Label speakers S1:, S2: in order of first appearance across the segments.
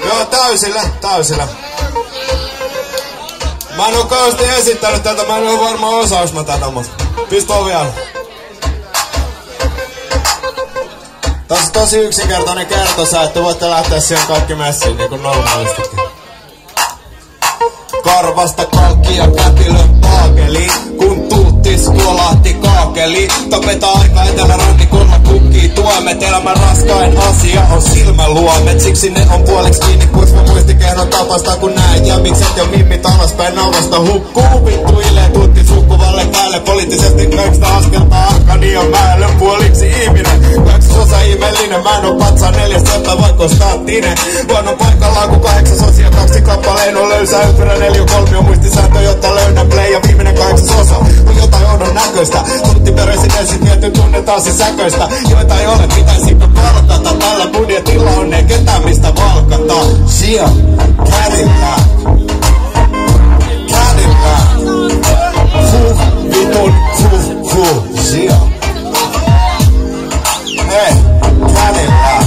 S1: Joo, täysillä. Mä en oo kauheasti esittänyt tätä, mä en oo varmaan osaus mä tätä, mutta pistää vielä. Tässä on tosi yksinkertainen kertosa, että voitte lähteä siihen kaikki messiin niinku normaalistikin. Karvasta kalkkia kätilön paakeli, kun tuuttis tuolahti kaakeli. Tapetaan aika etelärannikolla kukkii tuomet. Elämän raskain asia on silmäluomet, siksi ne on puoliksi kiinni, kuis mä muistikehnon tapasta kun näin. Ja mikset jo mimmit alaspäin naurasta hukkuu. Vittuilee tuutti sukkuvalle päälle, poliittisesti 9 askelta Arkadian mäelle. Puoliksi ihminen, 9 ihmeellinen. Mä en oo patsaan 4 vaikka staattinen. Vuonnon paikallaan kun 8 osia 2 kappaleen on löysä ympyrä 4 kolmio muistisääntö, jotta löydän play ja viimeinen 8 osa on jotain oudon näköistä. Tunttiperäisin ensin tietty tunnetaan se säköistä, joita ei ole, pitäisikö palkata. Tällä budjetilla on ei ketään mistä valkata. Shia, Cadillac, vitun, shia. Hei, Cadillac,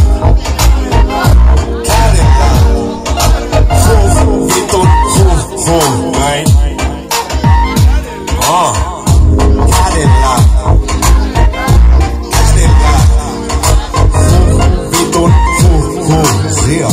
S1: vitun, näin. Cadillac, vitun, shia.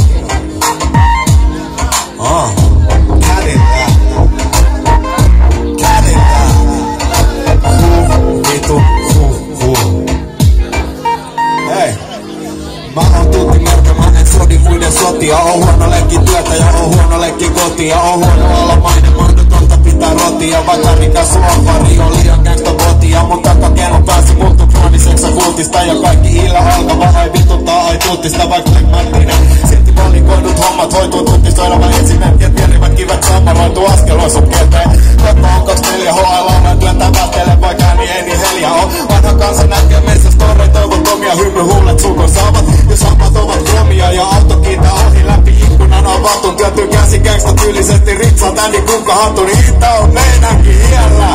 S1: Sotia, on huono leikki työtä ja on huono leikki kotia. On huono olla maine, mahdotonta pitää rotia. Vaikka mikä suopari on liian gangsta-botia. Mun takakenon pääsi muuttu krooniseksi kuutista. Ja kaikki hiillä alkava ei vituttaa, ai tuutista. Vaikka flegmaattinen, silti valikoidut hommat hoituu tuutistoileva esimerkki. Et pienivät kivet saamaroituu askel osut keteen. Kotta on 24 HL-lailla työntää välttele, vaikka ääni ei niin heliä on. Vanha kansa näkee meissä storei, toivottomia hymyhuulet sukon saavat. Jos hammat ovat kromia ja auto kiitää ohi läpi ikkunan avatun. Työtyy käsi gangsta tyylisesti ritsaa tänni kukkahattu. Niin hita on meidänkin hiellä,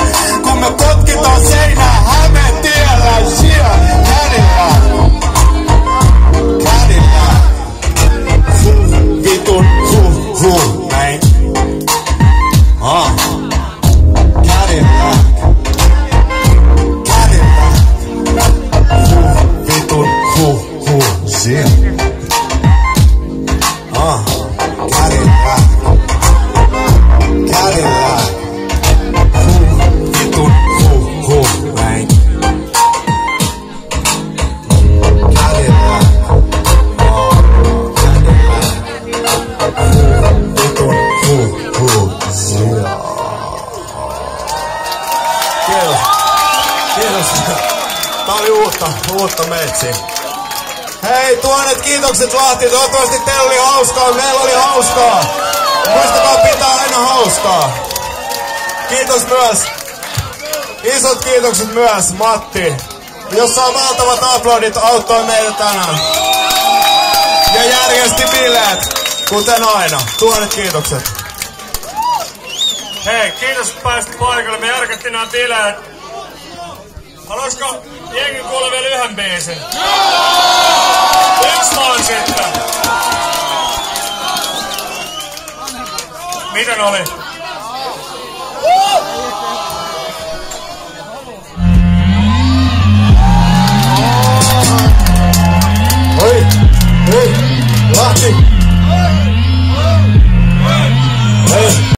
S1: kun me potkitaan seinää Hämeen tiellä. Shia, Cadillac, vitun, näin. Cadillac, vitun, shia. Cadillac, vitun, näin. Cadillac, vitun, Kiitos. Tää oli uutta meitsiä. Hei, tuhannet kiitokset Lahti, toivottavasti teillä oli hauskaa, meillä oli hauskaa. Muistakaa pitää aina hauskaa. Kiitos myös. Isot kiitokset myös Matti, jos saa valtavat aplodit, auttoi meitä tänään. Ja järjesti bileet, kuten aina. Tuhannet kiitokset.
S2: Hei, kiitos että pääsit paikalle, me järkättiin nämä bileet. Haluaisiko jengi kuulla vielä yhden biisin? Yksi vaan sitten. Miten oli?